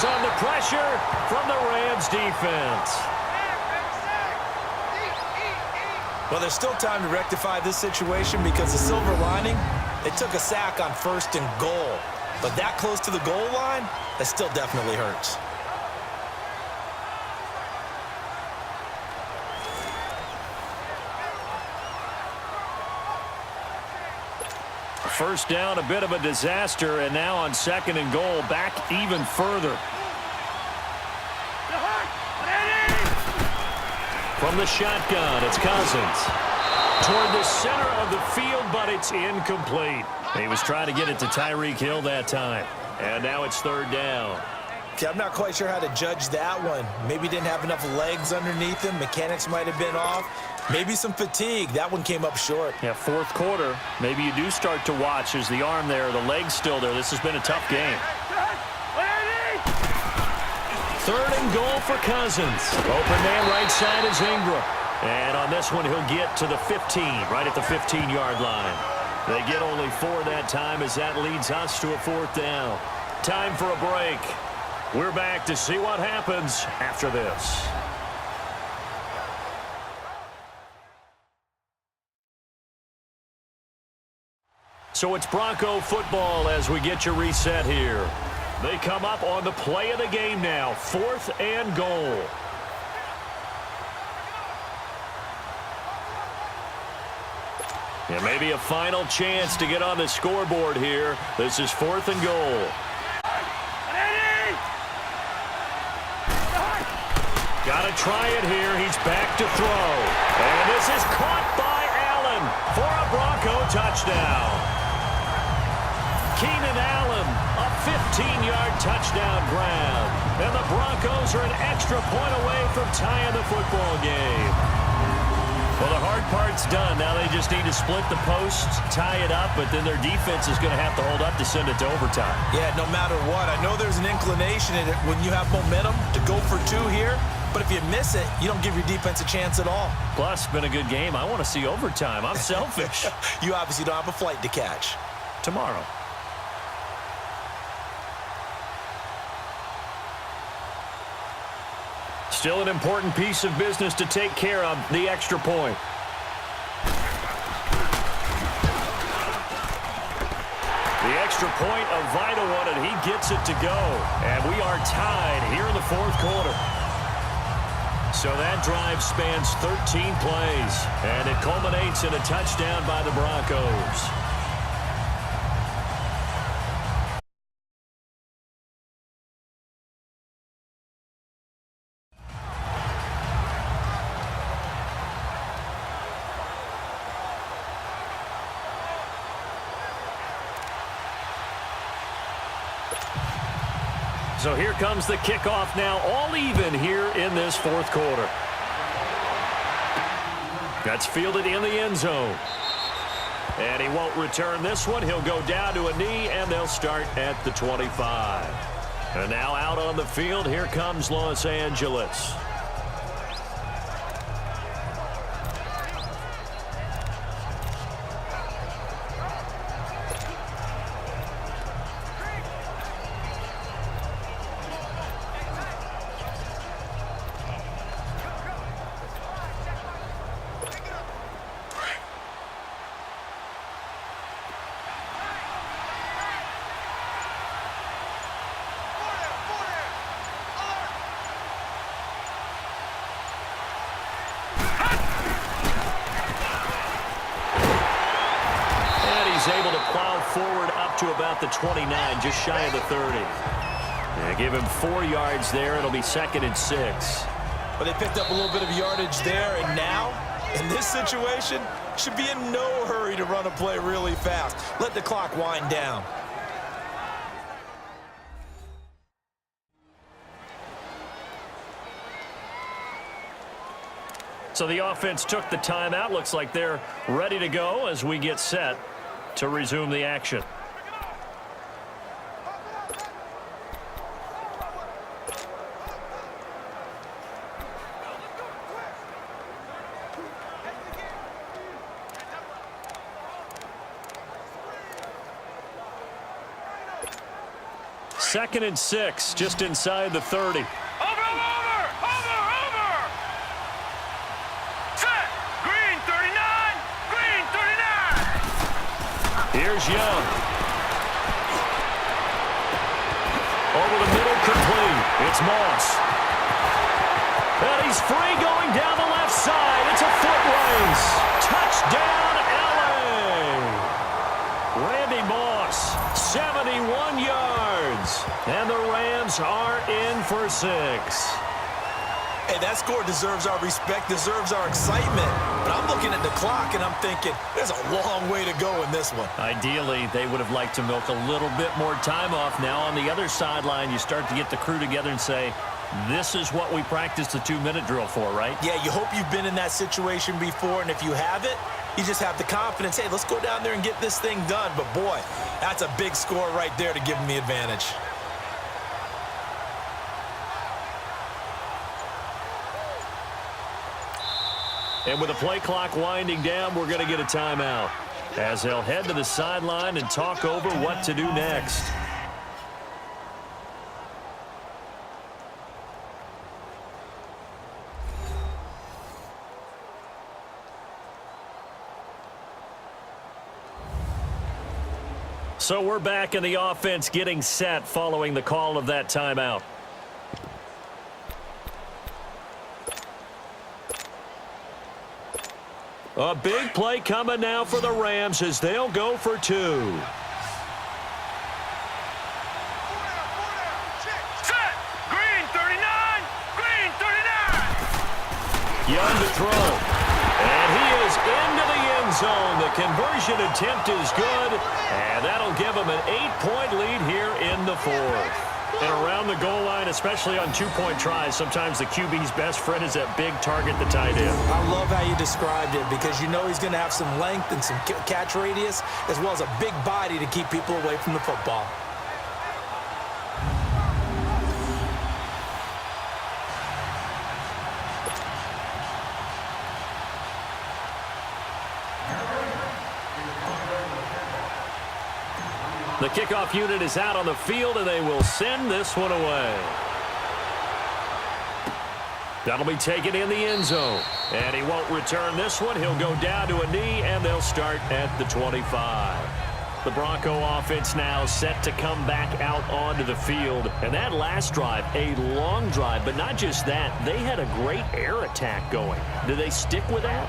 stays under pressure from the Rams defense. Well, there's still time to rectify this situation because the silver lining, they took a sack on 1st and goal. But that close to the goal line, that still definitely hurts. First down, a bit of a disaster, and now on 2nd and goal, back even further. From the shotgun, it's Cousins. Toward the center of the field, but it's incomplete. He was trying to get it to Tyreek Hill that time. And now it's 3rd down. Okay, I'm not quite sure how to judge that one. Maybe didn't have enough legs underneath him. Mechanics might have been off. Maybe some fatigue. That one came up short. Yeah, 4th quarter. Maybe you do start to watch as the arm there, the leg's still there. This has been a tough game. 3rd and goal for Cousins. Open man right side is Ingram. And on this one, he'll get to the 15, right at the 15-yard line. They get only 4 that time as that leads us to a 4th down. Time for a break. We're back to see what happens after this. So it's Bronco football as we get you reset here. They come up on the play of the game now. 4th and goal. And maybe a final chance to get on the scoreboard here. This is 4th and goal. Got to try it here. He's back to throw. And this is caught by Allen for a Bronco touchdown. Keenan Allen, a 15-yard touchdown grab. And the Broncos are an extra point away from tying the football game. Well, the hard part's done. Now they just need to split the posts, tie it up, but then their defense is going to have to hold up to send it to overtime. Yeah, no matter what. I know there's an inclination in it when you have momentum to go for 2 here, but if you miss it, you don't give your defense a chance at all. Plus, been a good game. I want to see overtime. I'm selfish. You obviously don't have a flight to catch. Tomorrow. Still an important piece of business to take care of, the extra point. The extra point, a vital one, and he gets it to go. And we are tied here in the 4th quarter. So that drive spans 13 plays, and it culminates in a touchdown by the Broncos. So here comes the kickoff now, all even here in this 4th quarter. That's fielded in the end zone. And he won't return this one. He'll go down to a knee, and they'll start at the 25. And now out on the field, here comes Los Angeles. Able to plow forward up to about the 29, just shy of the 30. Yeah, give him 4 yards there. It'll be 2nd and 6. But they picked up a little bit of yardage there, and now, in this situation, should be in no hurry to run a play really fast. Let the clock wind down. So the offense took the timeout. Looks like they're ready to go as we get set to resume the action. 2nd and 6, just inside the 30. Over! Set! Green 39! Green 39! Here's Young. Over the middle, complete. It's Moss. And he's free going down the left side. It's a foot race. Touchdown, L.A. Randy Moss, 71 yards. And the Rams are in for 6. Hey, that score deserves our respect, deserves our excitement. But I'm looking at the clock, and I'm thinking, there's a long way to go in this one. Ideally, they would have liked to milk a little bit more time off. Now, on the other sideline, you start to get the crew together and say, this is what we practiced the 2-minute drill for, right? Yeah, you hope you've been in that situation before, and if you haven't, you just have the confidence, hey, let's go down there and get this thing done. But, boy, that's a big score right there to give them the advantage. And with the play clock winding down, we're going to get a timeout as they'll head to the sideline and talk over what to do next. So we're back in the offense getting set following the call of that timeout. A big play coming now for the Rams as they'll go for 2. Set! Green 39! Green 39! Young to throw. And he is into the end zone. The conversion attempt is good. And that'll give him an 8-point lead here in the 4th. And around the goal line, especially on 2-point tries, sometimes the QB's best friend is that big target, the tight end. I love how you described it because you know he's going to have some length and some catch radius as well as a big body to keep people away from the football. The kickoff unit is out on the field, and they will send this one away. That'll be taken in the end zone. And he won't return this one. He'll go down to a knee, and they'll start at the 25. The Bronco offense now set to come back out onto the field. And that last drive, a long drive, but not just that. They had a great air attack going. Do they stick with that?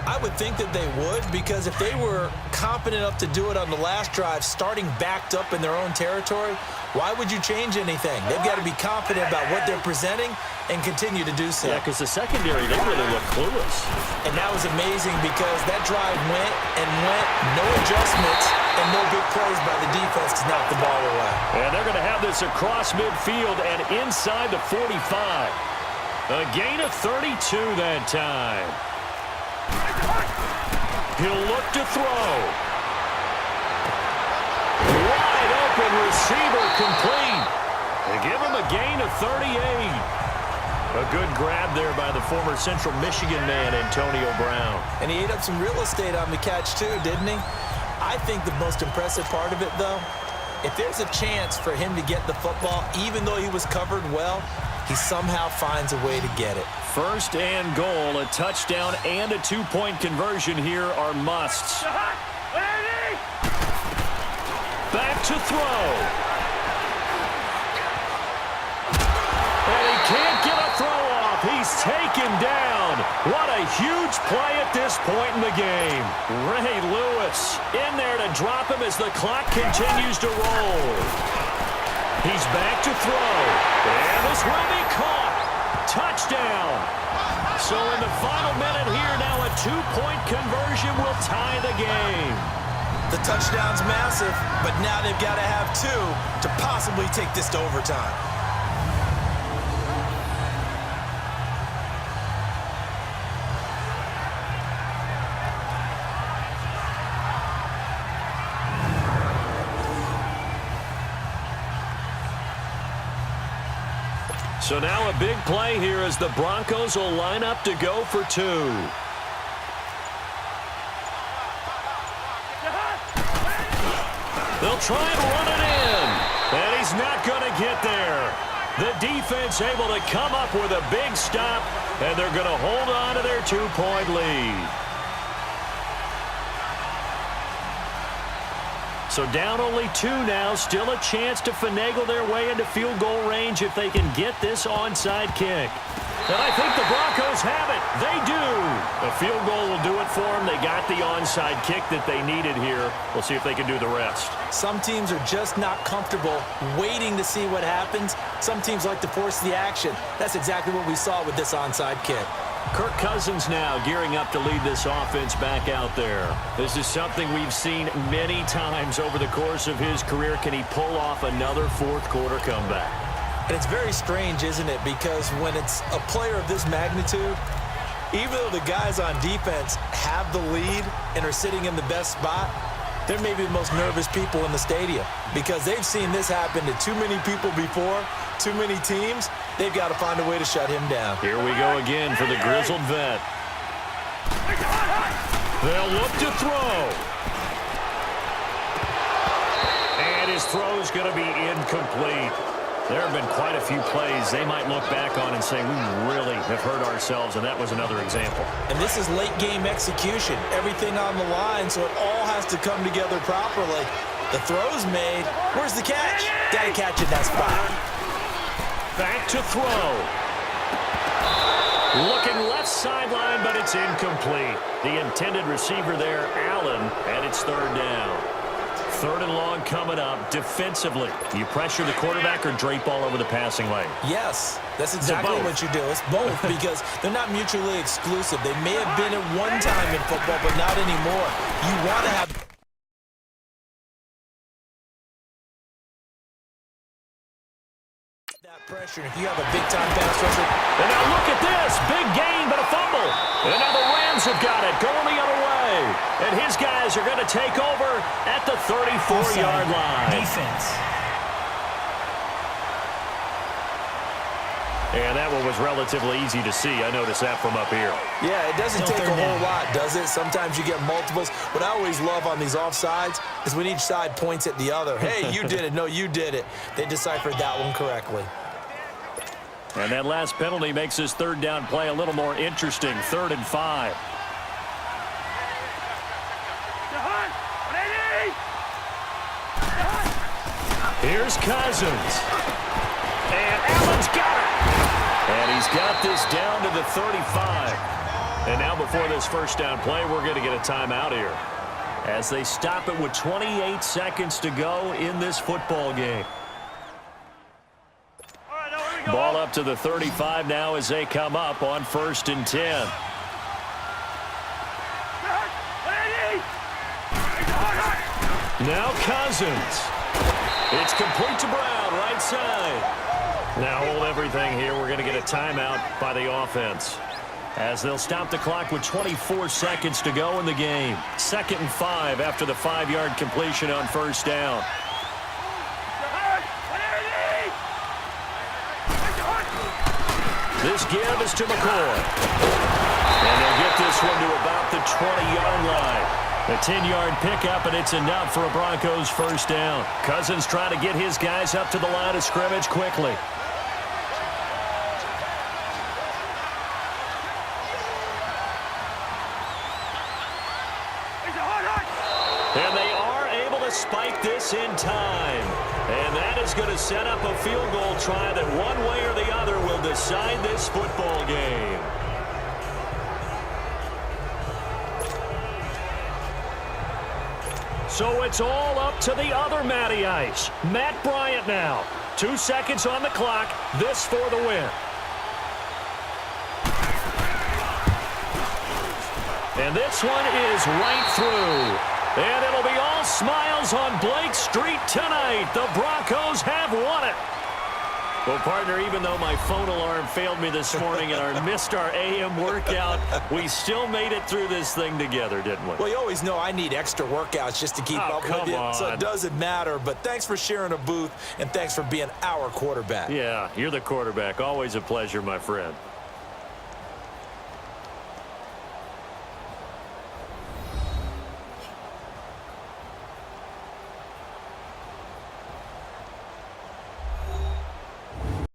I would think that they would because if they were competent enough to do it on the last drive, starting backed up in their own territory, why would you change anything? They've got to be confident about what they're presenting and continue to do so. Yeah, because the secondary, they really look clueless. And that was amazing because that drive went, no adjustments, and no big plays by the defense to knock the ball away. And they're going to have this across midfield and inside the 45. A gain of 32 that time. He'll look to throw. Wide open receiver complete. They give him a gain of 38. A good grab there by the former Central Michigan man, Antonio Brown. And he ate up some real estate on the catch too, didn't he? I think the most impressive part of it, though, if there's a chance for him to get the football, even though he was covered well, he somehow finds a way to get it. 1st and goal, a touchdown and a 2-point conversion here are musts. Back to throw. And he can't get a throw off. He's taken down. What a huge play at this point in the game. Ray Lewis in there to drop him as the clock continues to roll. He's back to throw. And this will be caught. Touchdown. So in the final minute here now, a 2-point conversion will tie the game. The touchdown's massive, but now they've got to have 2 to possibly take this to overtime. So now a big play here as the Broncos will line up to go for 2. They'll try and run it in. And He's not going to get there. The defense able to come up with a big stop, and they're going to hold on to their 2-point lead. So down only 2 now, still a chance to finagle their way into field goal range if they can get this onside kick. And I think the Broncos have it. They do. A field goal will do it for them. They got the onside kick that they needed here. We'll see if they can do the rest. Some teams are just not comfortable waiting to see what happens. Some teams like to force the action. That's exactly what we saw with this onside kick. Kirk Cousins now gearing up to lead this offense back out there. This is something we've seen many times over the course of his career. Can he pull off another fourth-quarter comeback? And it's very strange, isn't it? Because when it's a player of this magnitude, even though the guys on defense have the lead and are sitting in the best spot, they're maybe the most nervous people in the stadium because they've seen this happen to too many people before, too many teams. They've got to find a way to shut him down. Here we go again for the grizzled vet. They'll look to throw. And his throw's going to be incomplete. There have been quite a few plays they might look back on and say, we really have hurt ourselves, and that was another example. And this is late-game execution. Everything on the line, so it all has to come together properly. The throw's made. Where's the catch? Got to catch in that spot. Back to throw. Looking left sideline, but it's incomplete. The intended receiver there, Allen, and it's 3rd down. 3rd and long coming up. Defensively, do you pressure the quarterback or drape all over the passing lane? Yes, that's exactly what you do. It's both because they're not mutually exclusive. They may have been at one time in football, but not anymore. You want to have that pressure. If you have a big-time pass rusher. And now look at this. Big gain, but a fumble. And now the Rams have got it. Going the other way. And his guys are going to take over at the 34-yard line. Defense. And that one was relatively easy to see. I noticed that from up here. Yeah, it doesn't take a whole lot, does it? Sometimes you get multiples. What I always love on these offsides is when each side points at the other. Hey, you did it. No, you did it. They deciphered that one correctly. And that last penalty makes this 3rd down play a little more interesting. 3rd and 5. Here's Cousins. And Allen's got it. And he's got this down to the 35. And now before this 1st down play, we're going to get a timeout here as they stop it with 28 seconds to go in this football game. Ball up to the 35 now as they come up on 1st and 10. Now Cousins. It's complete to Brown, right side. Now hold everything here. We're going to get a timeout by the offense as they'll stop the clock with 24 seconds to go in the game. 2nd and 5 after the 5-yard completion on 1st down. This give is to McCoy. And they'll get this one to about the 20-yard line. A 10-yard pickup, and it's enough for a Broncos 1st down. Cousins trying to get his guys up to the line of scrimmage quickly. And they are able to spike this in time. And that is going to set up a field goal try that one way or the other will decide this football game. So it's all up to the other Matty Ice. Matt Bryant now. 2 seconds on the clock. This for the win. And this one is right through. And it'll be all smiles on Blake Street tonight. The Broncos have won it. Well, partner, even though my phone alarm failed me this morning and missed our AM workout, we still made it through this thing together, didn't we? Well, you always know I need extra workouts just to keep up with you, so it doesn't matter. But thanks for sharing a booth, and thanks for being our quarterback. Yeah, you're the quarterback. Always a pleasure, my friend.